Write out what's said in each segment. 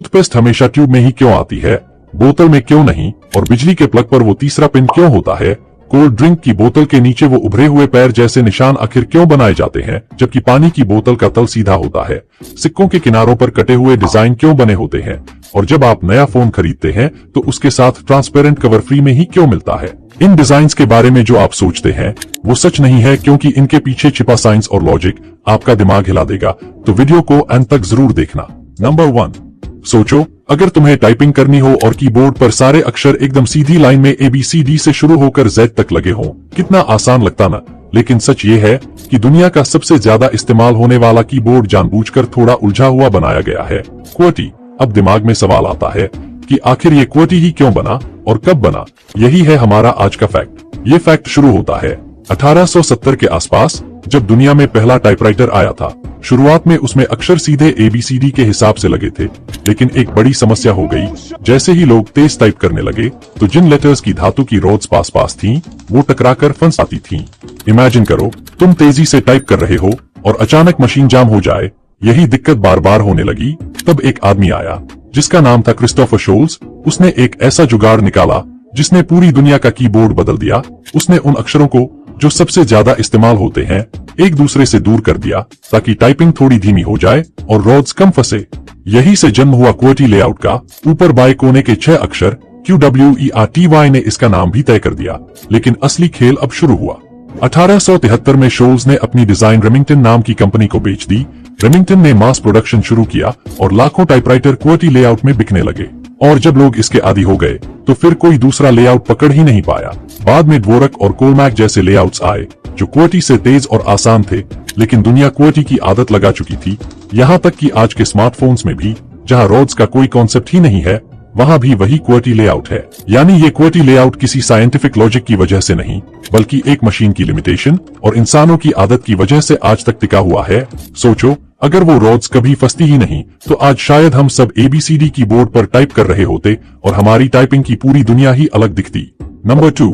Toothpaste हमेशा tube में ही क्यों आती है, बोतल में क्यों नहीं, और बिजली के प्लग पर वो तीसरा पिन क्यों होता है। कोल्ड ड्रिंक की बोतल के नीचे वो उभरे हुए पैर जैसे निशान आखिर क्यों बनाए जाते हैं, जबकि पानी की बोतल का तल सीधा होता है। सिक्कों के किनारों पर कटे हुए डिजाइन क्यों बने होते हैं, और जब आप नया फोन खरीदते हैं तो उसके साथ ट्रांसपेरेंट कवर फ्री में ही क्यों मिलता है। इन डिजाइन्स के बारे में जो आप सोचते हैं वो सच नहीं है, क्योंकि इनके पीछे छिपा साइंस और लॉजिक आपका दिमाग हिला देगा। तो वीडियो को अंत तक जरूर देखना। नंबर 1, सोचो अगर तुम्हें टाइपिंग करनी हो और कीबोर्ड पर सारे अक्षर एकदम सीधी लाइन में ABCD से शुरू होकर Z तक लगे हों, कितना आसान लगता ना। लेकिन सच ये है कि दुनिया का सबसे ज्यादा इस्तेमाल होने वाला कीबोर्ड जानबूझकर थोड़ा उलझा हुआ बनाया गया है। QWERTY। अब दिमाग में सवाल आता है कि आखिर ये QWERTY ही क्यों बना और कब बना। यही है हमारा आज का फैक्ट। ये फैक्ट शुरू होता है 1870 के आसपास, जब दुनिया में पहला टाइपराइटर आया था। शुरुआत में उसमें अक्षर सीधे ABCD के हिसाब से लगे थे, लेकिन एक बड़ी समस्या हो गई। जैसे ही लोग तेज टाइप करने लगे तो जिन लेटर्स की धातु की रोड्स पास थीं, वो टकराकर फंस आती थीं। इमेजिन करो तुम तेजी से टाइप कर रहे हो और अचानक मशीन जाम हो जाए। यही दिक्कत बार बार होने लगी। तब एक आदमी आया जिसका नाम था क्रिस्टोफर शोल्स। उसने एक ऐसा जुगाड़ निकाला जिसने पूरी दुनिया का कीबोर्ड बदल दिया। उसने उन अक्षरों को जो सबसे ज्यादा इस्तेमाल होते हैं एक दूसरे से दूर कर दिया, ताकि टाइपिंग थोड़ी धीमी हो जाए और रोड्स कम फंसे। यही से जन्म हुआ QWERTY लेआउट का। ऊपर बाएं कोने के 6 अक्षर QWERTY ने इसका नाम भी तय कर दिया। लेकिन असली खेल अब शुरू हुआ। 1873 में शोल्स ने अपनी डिजाइन रेमिंगटन नाम की कंपनी को बेच दी। रेमिंगटन ने मास प्रोडक्शन शुरू किया और लाखों टाइपराइटर QWERTY लेआउट में बिकने लगे। और जब लोग इसके आदी हो गए तो फिर कोई दूसरा लेआउट पकड़ ही नहीं पाया। बाद में डवोरक और कोलमैक जैसे लेआउट्स आए जो QWERTY से तेज और आसान थे, लेकिन दुनिया QWERTY की आदत लगा चुकी थी। यहाँ तक कि आज के स्मार्टफोन्स में भी जहाँ रोड्स का कोई कॉन्सेप्ट ही नहीं है, वहाँ भी वही QWERTY लेआउट है। यानी ये QWERTY लेआउट किसी साइंटिफिक लॉजिक की वजह से नहीं, बल्कि एक मशीन की लिमिटेशन और इंसानों की आदत की वजह से आज तक टिका हुआ है। सोचो अगर वो रोड्स कभी फंसती ही नहीं तो आज शायद हम सब ABCD कीबोर्ड पर टाइप कर रहे होते और हमारी टाइपिंग की पूरी दुनिया ही अलग दिखती। नंबर 2,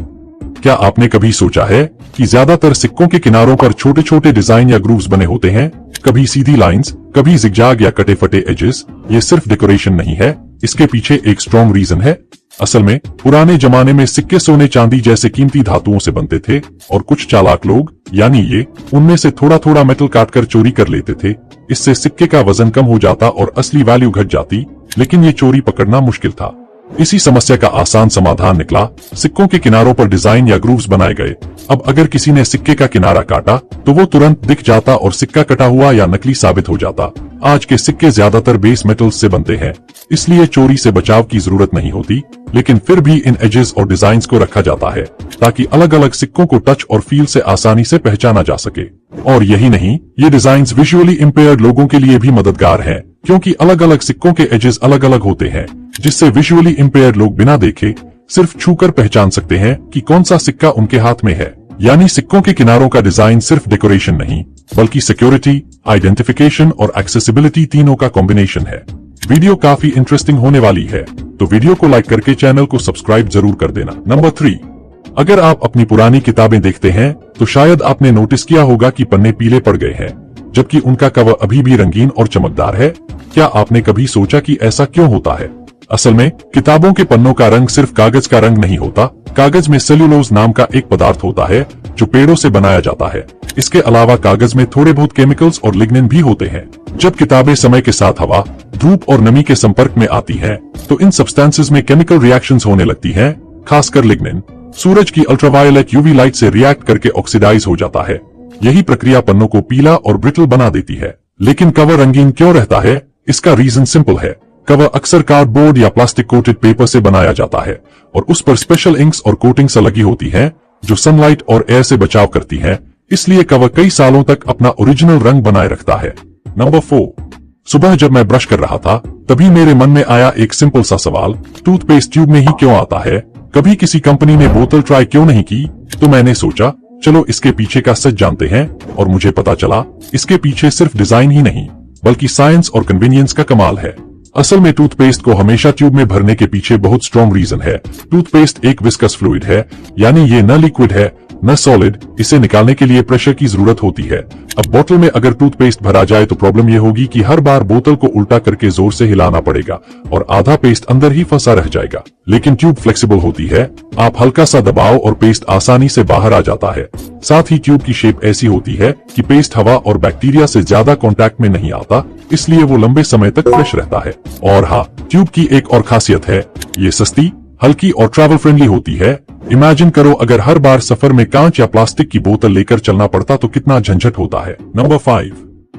क्या आपने कभी सोचा है कि ज्यादातर सिक्कों के किनारों पर छोटे छोटे डिजाइन या ग्रूव्स बने होते हैं, कभी सीधी लाइंस, कभी जिगजैग या कटे फटे एजेस। ये सिर्फ डेकोरेशन नहीं है, इसके पीछे एक स्ट्रॉन्ग रीजन है। असल में पुराने जमाने में सिक्के सोने चांदी जैसे कीमती धातुओं से बनते थे और कुछ चालाक लोग, यानी ये, उनमें से थोड़ा थोड़ा मेटल काटकर चोरी कर लेते थे। इससे सिक्के का वजन कम हो जाता और असली वैल्यू घट जाती, लेकिन ये चोरी पकड़ना मुश्किल था। इसी समस्या का आसान समाधान निकला। सिक्कों के किनारों पर डिजाइन या ग्रूव्स बनाए गए। अब अगर किसी ने सिक्के का किनारा काटा तो वो तुरंत दिख जाता और सिक्का कटा हुआ या नकली साबित हो जाता। आज के सिक्के ज्यादातर बेस मेटल्स से बनते हैं, इसलिए चोरी से बचाव की जरूरत नहीं होती, लेकिन फिर भी इन एजेस और डिजाइन्स को रखा जाता है ताकि अलग अलग सिक्कों को टच और फील से आसानी से पहचाना जा सके। और यही नहीं, ये डिजाइन्स विजुअली इम्पेयर्ड लोगों के लिए भी मददगार हैं, क्योंकि अलग अलग सिक्कों के एजेस अलग अलग होते हैं, जिससे विजुअली इम्पेयर्ड लोग बिना देखे सिर्फ छूकर पहचान सकते हैं कि कौन सा सिक्का उनके हाथ में है। यानी सिक्कों के किनारों का डिजाइन सिर्फ डेकोरेशन नहीं, बल्कि सिक्योरिटी, आइडेंटिफिकेशन और एक्सेसिबिलिटी तीनों का कॉम्बिनेशन है। वीडियो काफी इंटरेस्टिंग होने वाली है, तो वीडियो को लाइक करके चैनल को सब्सक्राइब जरूर कर देना। नंबर 3, अगर आप अपनी पुरानी किताबें देखते हैं तो शायद आपने नोटिस किया होगा कि पन्ने पीले पड़ गए हैं, जबकि उनका कवर अभी भी रंगीन और चमकदार है। क्या आपने कभी सोचा कि ऐसा क्यों होता है? असल में किताबों के पन्नों का रंग सिर्फ कागज का रंग नहीं होता। कागज में सेल्यूलोज नाम का एक पदार्थ होता है जो पेड़ों से बनाया जाता है। इसके अलावा कागज में थोड़े बहुत केमिकल्स और लिग्निन भी होते हैं। जब किताबें समय के साथ हवा, धूप और नमी के संपर्क में आती हैं, तो इन सब्सटेंसेस में केमिकल रिएक्शंस होने लगती हैं। खासकर लिग्निन सूरज की अल्ट्रावायलेट UV लाइट से रिएक्ट करके ऑक्सीडाइज हो जाता है। यही प्रक्रिया पन्नों को पीला और ब्रिटल बना देती है। लेकिन कवर रंगीन क्यों रहता है? इसका रीजन सिंपल है। कवर अक्सर कार्डबोर्ड या प्लास्टिक कोटेड पेपर से बनाया जाता है और उस पर स्पेशल इंक्स और कोटिंग्स लगी होती हैं जो सनलाइट और एयर से बचाव करती हैं। इसलिए कवर कई सालों तक अपना ओरिजिनल रंग बनाए रखता है। नंबर 4, सुबह जब मैं ब्रश कर रहा था तभी मेरे मन में आया एक सिंपल सा सवाल, टूथपेस्ट ट्यूब में ही क्यों आता है? कभी किसी कंपनी ने बोतल ट्राई क्यों नहीं की? तो मैंने सोचा चलो इसके पीछे का सच जानते हैं, और मुझे पता चला इसके पीछे सिर्फ डिजाइन ही नहीं बल्कि साइंस और कन्वीनियंस का कमाल है। असल में टूथपेस्ट को हमेशा ट्यूब में भरने के पीछे बहुत स्ट्रॉन्ग रीजन है। टूथपेस्ट एक विस्कस फ्लूइड है, यानी ये न लिक्विड है न सॉलिड। इसे निकालने के लिए प्रेशर की जरूरत होती है। अब बोतल में अगर टूथपेस्ट भरा जाए तो प्रॉब्लम यह होगी कि हर बार बोतल को उल्टा करके जोर से हिलाना पड़ेगा और आधा पेस्ट अंदर ही फंसा रह जाएगा। लेकिन ट्यूब फ्लेक्सिबल होती है, आप हल्का सा दबाओ और पेस्ट आसानी से बाहर आ जाता है। साथ ही ट्यूब की शेप ऐसी होती है कि पेस्ट हवा और बैक्टीरिया से ज्यादा कांटेक्ट में नहीं आता, इसलिए वो लंबे समय तक फ्रेश रहता है। और हाँ, ट्यूब की एक और खासियत है, ये सस्ती, हल्की और ट्रैवल फ्रेंडली होती है। इमेजिन करो अगर हर बार सफर में कांच या प्लास्टिक की बोतल लेकर चलना पड़ता तो कितना झंझट होता है। नंबर 5,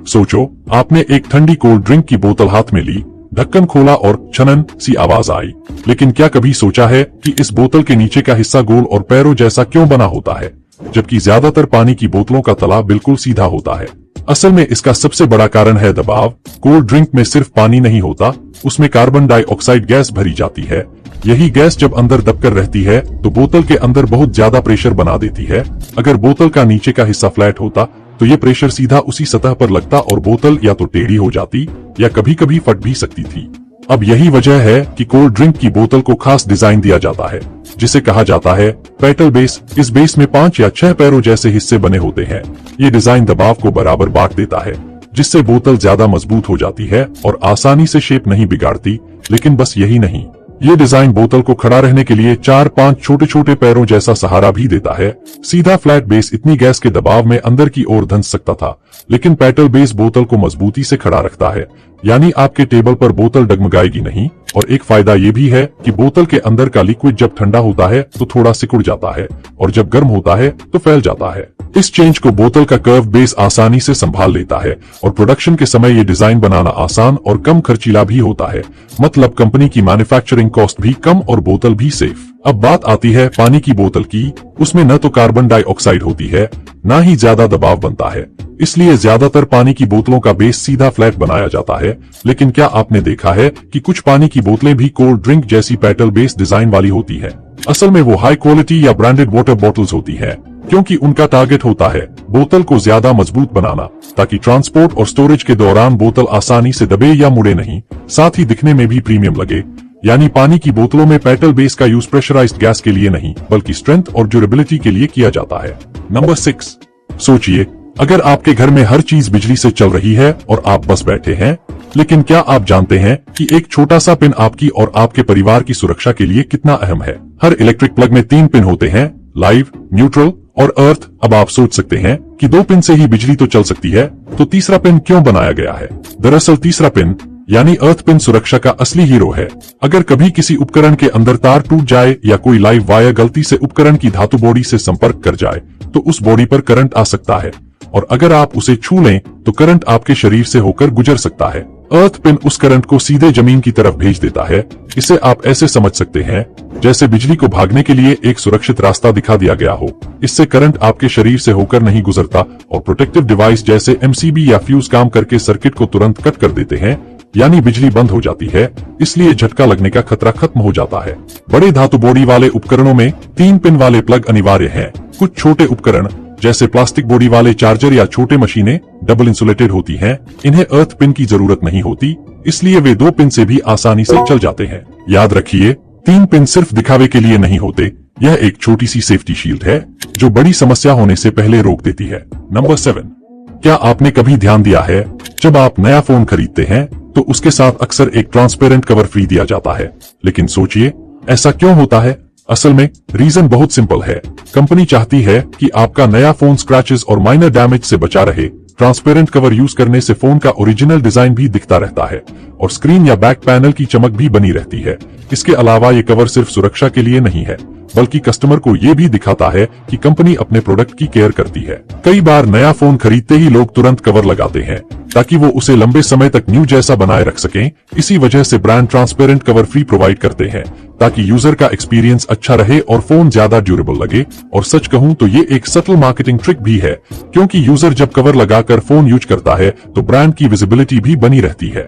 सोचो आपने एक ठंडी कोल्ड ड्रिंक की बोतल हाथ में ली, ढक्कन खोला और छनन सी आवाज आई। लेकिन क्या कभी सोचा है कि इस बोतल के नीचे का हिस्सा गोल और पैरों जैसा क्यों बना होता है, जबकि ज्यादातर पानी की बोतलों का तला बिल्कुल सीधा होता है? असल में इसका सबसे बड़ा कारण है दबाव। कोल्ड ड्रिंक में सिर्फ पानी नहीं होता, उसमें कार्बन डाइऑक्साइड गैस भरी जाती है। यही गैस जब अंदर दबकर रहती है तो बोतल के अंदर बहुत ज्यादा प्रेशर बना देती है। अगर बोतल का नीचे का हिस्सा फ्लैट होता तो ये प्रेशर सीधा उसी सतह पर लगता और बोतल या तो टेढ़ी हो जाती या कभी कभी फट भी सकती थी। अब यही वजह है कि कोल्ड ड्रिंक की बोतल को खास डिजाइन दिया जाता है, जिसे कहा जाता है पेटल बेस। इस बेस में 5 या 6 पैरों जैसे हिस्से बने होते हैं। ये डिजाइन दबाव को बराबर बांट देता है, जिससे बोतल ज्यादा मजबूत हो जाती है और आसानी से शेप नहीं बिगाड़ती। लेकिन बस यही नहीं, ये डिजाइन बोतल को खड़ा रहने के लिए 4-5 छोटे छोटे पैरों जैसा सहारा भी देता है। सीधा फ्लैट बेस इतनी गैस के दबाव में अंदर की ओर धंस सकता था, लेकिन पेटल बेस बोतल को मजबूती से खड़ा रखता है, यानी आपके टेबल पर बोतल डगमगाएगी नहीं। और एक फायदा ये भी है कि बोतल के अंदर का लिक्विड जब ठंडा होता है तो थोड़ा सिकुड़ जाता है और जब गर्म होता है तो फैल जाता है। इस चेंज को बोतल का कर्व बेस आसानी से संभाल लेता है और प्रोडक्शन के समय ये डिजाइन बनाना आसान और कम खर्चीला भी होता है। मतलब कंपनी की मैन्युफैक्चरिंग कॉस्ट भी कम और बोतल भी सेफ। अब बात आती है पानी की बोतल की। उसमें न तो कार्बन डाइऑक्साइड होती है, न ही ज्यादा दबाव बनता है, इसलिए ज्यादातर पानी की बोतलों का बेस सीधा फ्लैट बनाया जाता है। लेकिन क्या आपने देखा है कि कुछ पानी की बोतलें भी कोल्ड ड्रिंक जैसी पेटल बेस डिजाइन वाली होती है? असल में वो हाई क्वालिटी या ब्रांडेड वाटर बॉटल्स होती है, क्योंकि उनका टारगेट होता है बोतल को ज्यादा मजबूत बनाना, ताकि ट्रांसपोर्ट और स्टोरेज के दौरान बोतल आसानी से दबे या मुड़े नहीं। साथ ही दिखने में भी प्रीमियम लगे। यानी पानी की बोतलों में पेटल बेस का यूज प्रेशराइज्ड गैस के लिए नहीं, बल्कि स्ट्रेंथ और ड्यूरेबिलिटी के लिए किया जाता है। नंबर 6, सोचिए अगर आपके घर में हर चीज बिजली से चल रही है और आप बस बैठे हैं, लेकिन क्या आप जानते हैं कि एक छोटा सा पिन आपकी और आपके परिवार की सुरक्षा के लिए कितना अहम है? हर इलेक्ट्रिक प्लग में 3 पिन होते हैं, लाइव, न्यूट्रल और अर्थ। अब आप सोच सकते हैं कि 2 पिन से ही बिजली तो चल सकती है, तो तीसरा पिन क्यों बनाया गया है? दरअसल तीसरा पिन यानी अर्थ पिन सुरक्षा का असली हीरो है। अगर कभी किसी उपकरण के अंदर तार टूट जाए या कोई लाइव वायर गलती से उपकरण की धातु बॉडी से संपर्क कर जाए तो उस बॉडी पर करंट आ सकता है, और अगर आप उसे छू लें तो करंट आपके शरीर से होकर गुजर सकता है। अर्थ पिन उस करंट को सीधे जमीन की तरफ भेज देता है। इसे आप ऐसे समझ सकते हैं जैसे बिजली को भागने के लिए एक सुरक्षित रास्ता दिखा दिया गया हो। इससे करंट आपके शरीर से होकर नहीं गुजरता और प्रोटेक्टिव डिवाइस जैसे एमसीबी या फ्यूज काम करके सर्किट को तुरंत कट कर देते हैं, यानी बिजली बंद हो जाती है। इसलिए झटका लगने का खतरा खत्म हो जाता है। बड़े धातु बॉडी वाले उपकरणों में 3 पिन वाले प्लग अनिवार्य हैं। कुछ छोटे उपकरण जैसे प्लास्टिक बॉडी वाले चार्जर या छोटे मशीनें डबल इंसुलेटेड होती हैं, इन्हें अर्थ पिन की जरूरत नहीं होती, इसलिए वे 2 पिन से भी आसानी से चल जाते हैं। याद रखिए, 3 पिन सिर्फ दिखावे के लिए नहीं होते, यह एक छोटी सी सेफ्टी शील्ड है जो बड़ी समस्या होने से पहले रोक देती है। नंबर 7, क्या आपने कभी ध्यान दिया है जब आप नया फोन खरीदते हैं तो उसके साथ अक्सर एक ट्रांसपेरेंट कवर फ्री दिया जाता है? लेकिन सोचिए ऐसा क्यों होता है? असल में रीजन बहुत सिंपल है। कंपनी चाहती है कि आपका नया फोन स्क्रैचेस और माइनर डैमेज से बचा रहे। ट्रांसपेरेंट कवर यूज करने से फोन का ओरिजिनल डिजाइन भी दिखता रहता है और स्क्रीन या बैक पैनल की चमक भी बनी रहती है। इसके अलावा ये कवर सिर्फ सुरक्षा के लिए नहीं है, बल्कि कस्टमर को ये भी दिखाता है कि कंपनी अपने प्रोडक्ट की केयर करती है। कई बार नया फोन खरीदते ही लोग तुरंत कवर लगाते हैं ताकि वो उसे लंबे समय तक न्यू जैसा बनाए रख सकें। इसी वजह से brand transparent cover free provide करते हैं ताकि यूजर का एक्सपीरियंस अच्छा रहे और फोन ज्यादा ड्यूरेबल लगे। और सच कहूं तो ये एक सटल मार्केटिंग ट्रिक भी है, क्योंकि यूजर जब कवर लगाकर फोन यूज करता है तो ब्रांड की विजिबिलिटी भी बनी रहती है।